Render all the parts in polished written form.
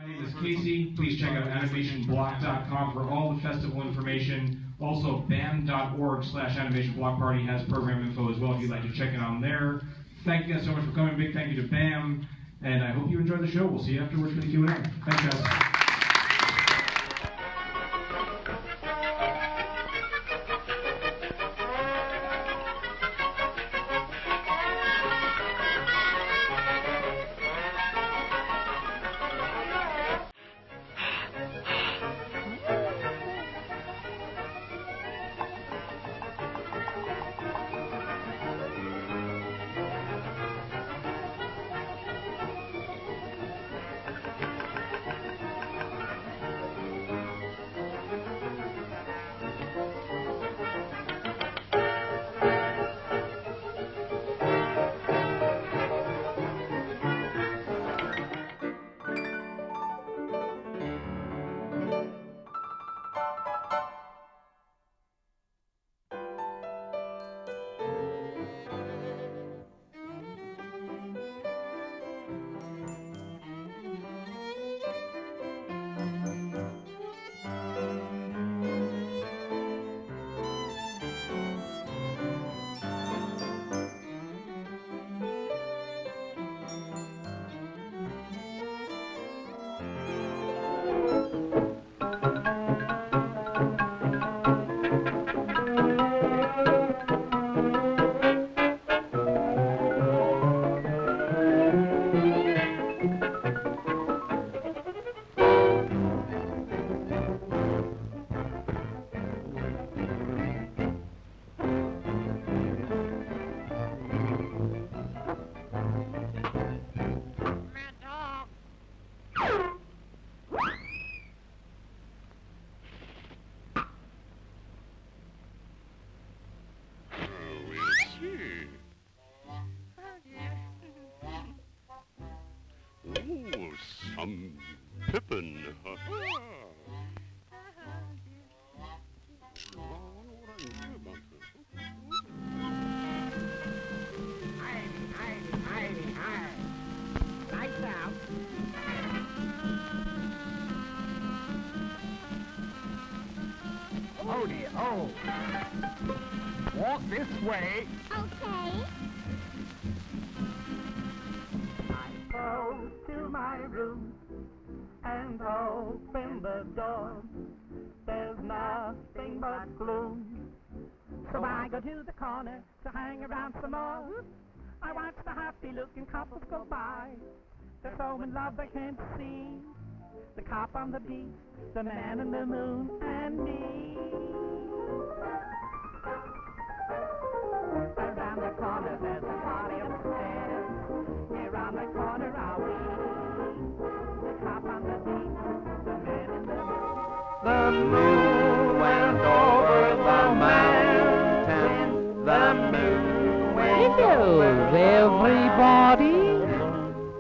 My name is Casey. Please check out animationblock.com for all the festival information. Also, bam.org/animationblock party has program info as well if you'd like to check it on there. Thank you guys so much for coming. Big thank you to BAM. And I hope you enjoyed the show. We'll see you afterwards for the Q&A. Thanks, guys. Some pippin'. Lights out. Oh dear, oh. Walk this way. Okay. I go to my room and open the door. There's nothing but gloom. So I go to the corner to hang around some more. I watch the happy-looking couples go by. They're so in love they can't see. The cop on the beach, the man in the moon, and me. Around the corner there's a party upstairs. Around the corner are we. The cop on the beach, the man in the moon. The moon went over the mountain. The moon went over everybody.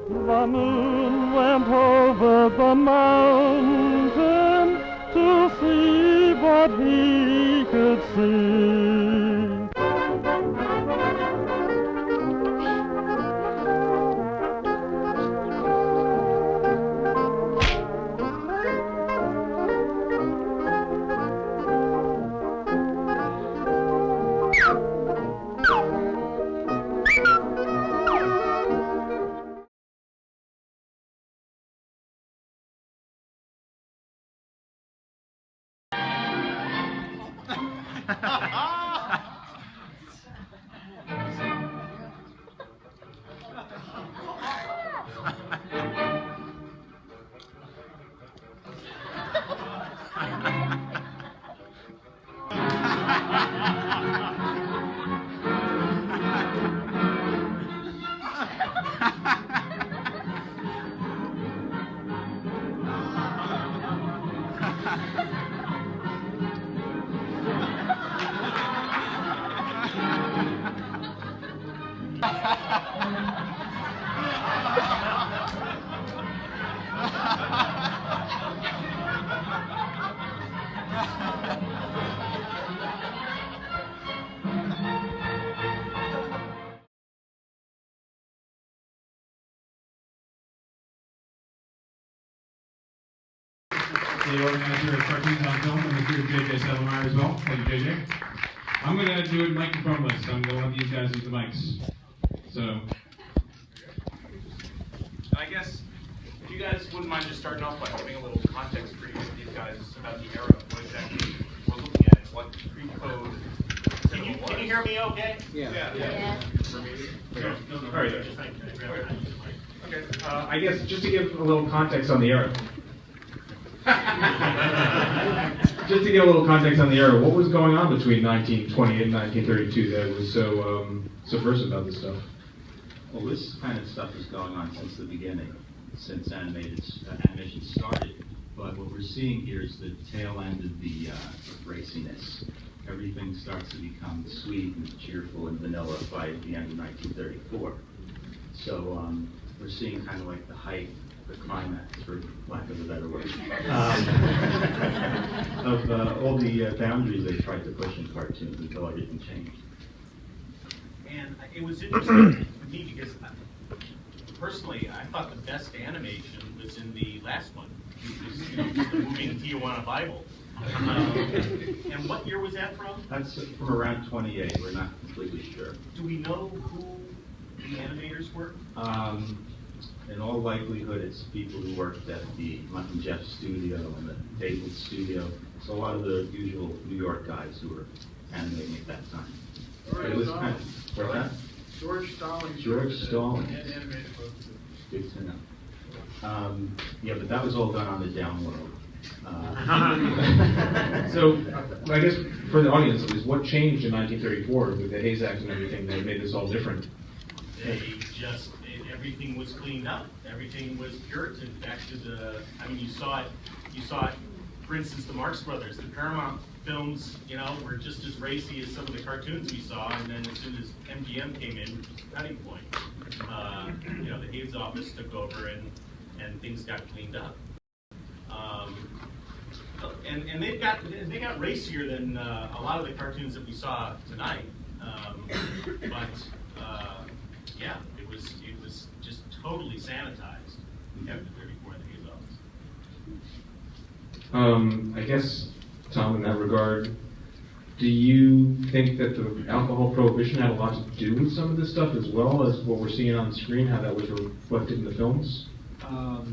The moon went over the mountain to see what he could see. the organizer of Cartoons on Film, and we're here with José Sedelmaier as well. Thank you, JJ. I'm going to do a microphone list. I'm going to let these guys use the mics. So, and I guess if you guys wouldn't mind just starting off by giving a little context for these guys about the era, what exactly we're looking at, what pre-code. Can you hear me okay? yeah. For me? Okay. All right. Okay. I guess just to give a little context on the era. Just to give a little context on the era, what was going on between 1928 and 1932 that was so subversive about this stuff? Well, this kind of stuff is going on since the beginning, since animation started. But what we're seeing here is the tail end of the raciness. Everything starts to become sweet and cheerful and vanilla by the end of 1934. So we're seeing kind of like the height, the climax, for lack of a better word, of all the boundaries they tried to push in cartoons until everything changed. And it was interesting to me because personally, I thought the best animation was in the last one, which was just the moving Tijuana Bible. And what year was that from? That's from around 28. We're not completely sure. Do we know who the animators were? In all likelihood, it's people who worked at the Mutt and Jeff studio and the David studio. So a lot of the usual New York guys who were animating at that time. But it was kind of, what's that? George Stallings. George Stallings. And animated both. Good to know. Yeah, but that was all done on the down low. So, I guess for the audience at least, what changed in 1934 with the Hayes Act and everything that made this all different? Everything was cleaned up. Everything was Puritan. Back to the, I mean, you saw it, for instance, the Marx Brothers, the Paramount films, were just as racy as some of the cartoons we saw, and then as soon as MGM came in, which was the cutting point, the Hayes office took over and things got cleaned up. And they got racier than a lot of the cartoons that we saw tonight. Yeah, it was just totally sanitized after 34 in the Hayes office. I guess, Tom, in that regard, do you think that the alcohol prohibition had a lot to do with some of this stuff as well as what we're seeing on screen, how that was reflected in the films? Well,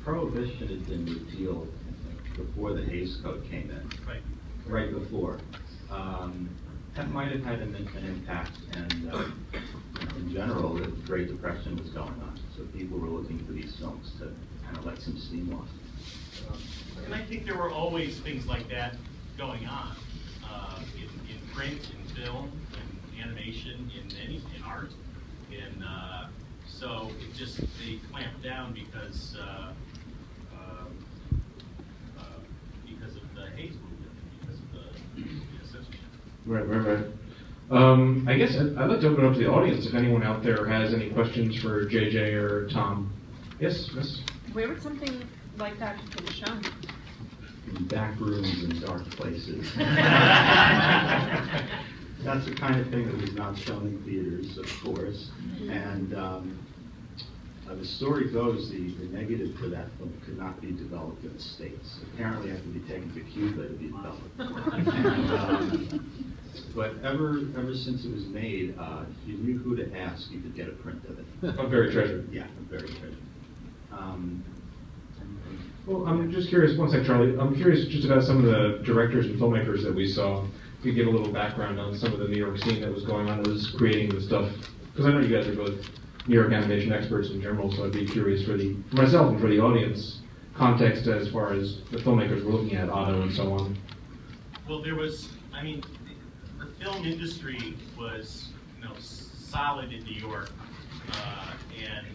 prohibition had been repealed before the Hayes Code came in. Right before. That might have had an impact, and in general, the Great Depression was going on, so people were looking for these films to kind of let some steam off. And I think there were always things like that going on in print, in film, in animation, in art, so it just they clamped down because of the Hayes movement, because of the censorship. Right. I guess I'd like to open it up to the audience if anyone out there has any questions for JJ or Tom. Yes, miss? Where would something like that have been shown? In back rooms and dark places. That's the kind of thing that was not shown in theaters, of course. And the story goes, the negative for that film could not be developed in the States. Apparently, it had to be taken to Cuba to be developed. And, but ever since it was made, if you knew who to ask, you could get a print of it. I'm very treasured. Yeah, very treasured. Well, I'm just curious, one sec, Charlie. I'm curious just about some of the directors and filmmakers that we saw. If you could give a little background on some of the New York scene that was going on, that was creating the stuff. Because I know you guys are both New York animation experts in general, so I'd be curious for myself and for the audience, context as far as the filmmakers we're looking at, Otto and so on. Well, the film industry was, solid in New York, and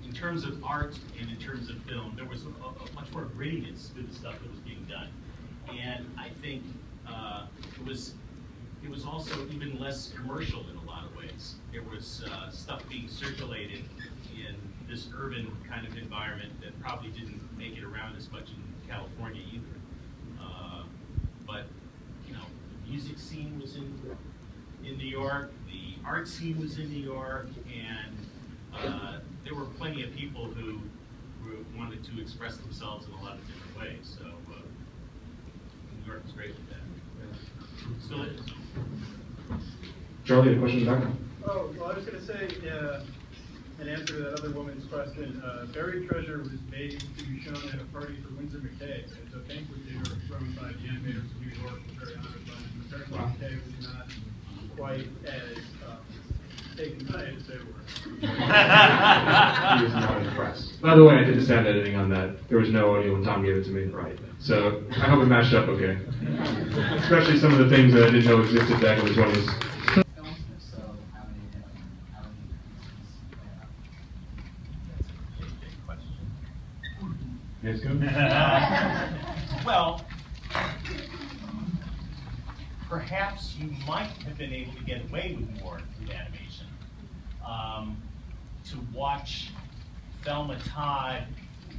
in terms of art and in terms of film, there was a much more grittiness to the stuff that was being done, and I think it was also even less commercial in a lot of ways. There was stuff being circulated in this urban kind of environment that probably didn't make it around as much in California either. But the music scene was in New York, the art scene was in New York, and there were plenty of people who wanted to express themselves in a lot of different ways. So New York was great with that. Still is. Charlie, a question in the back? Oh, well, I was going to say, in answer to that other woman's question, Buried Treasure was made to be shown at a party for McKay. It's a banquet dinner thrown by the animators of New York. We're very honored by them. Apparently, McKay was not quite as taken by it as they were. He was not impressed. By the way, I did the sound editing on that. There was no audio when Tom gave it to me. Right. So I hope it matched up okay. Especially some of the things that I didn't know existed back in the 20s. Yes, go. Well, perhaps you might have been able to get away with more with animation. To watch Thelma Todd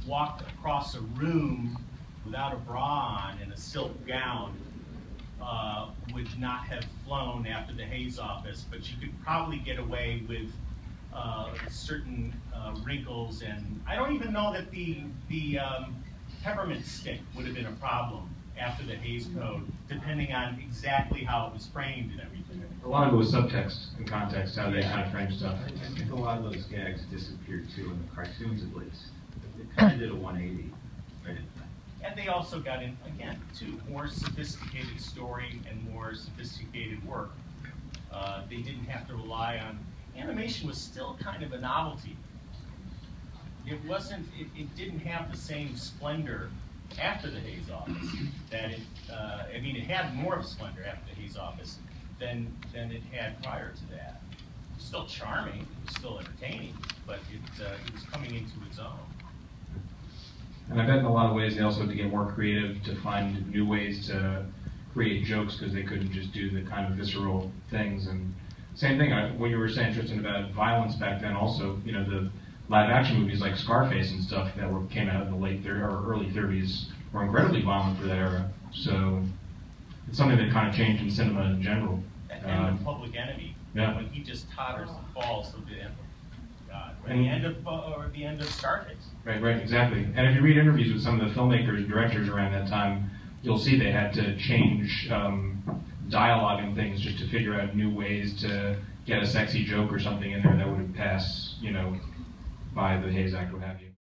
walk across a room without a bra on and a silk gown would not have flown after the Hayes office, but you could probably get away with certain wrinkles, and I don't even know that the peppermint stick would have been a problem after the Hayes Code, depending on exactly how it was framed and everything. A lot of it was subtext and context, how they kind of frame stuff. I think a lot of those gags disappeared too in the cartoons, at least. It kind of did a 180. Right? And they also got in, again, to more sophisticated story and more sophisticated work. They didn't have to rely on, animation was still kind of a novelty. It wasn't, it didn't have the same splendor after the Hayes office that it, I mean, it had more of a splendor after the Hayes office than it had prior to that. It was still charming, it was still entertaining, but it was coming into its own. And I bet in a lot of ways they also had to get more creative to find new ways to create jokes because they couldn't just do the kind of visceral things. And same thing, what you were saying, Tristan, about violence back then also, you know, the live action movies like Scarface and stuff that came out in the late 30s or early 30s were incredibly violent for that era. So it's something that kind of changed in cinema in general. And the Public Enemy, yeah. when he just totters and falls to the end. And the end of Scarface. Right, exactly. And if you read interviews with some of the filmmakers and directors around that time, you'll see they had to change dialogue and things just to figure out new ways to get a sexy joke or something in there that would pass, you know, by the Hayes Act, what have you.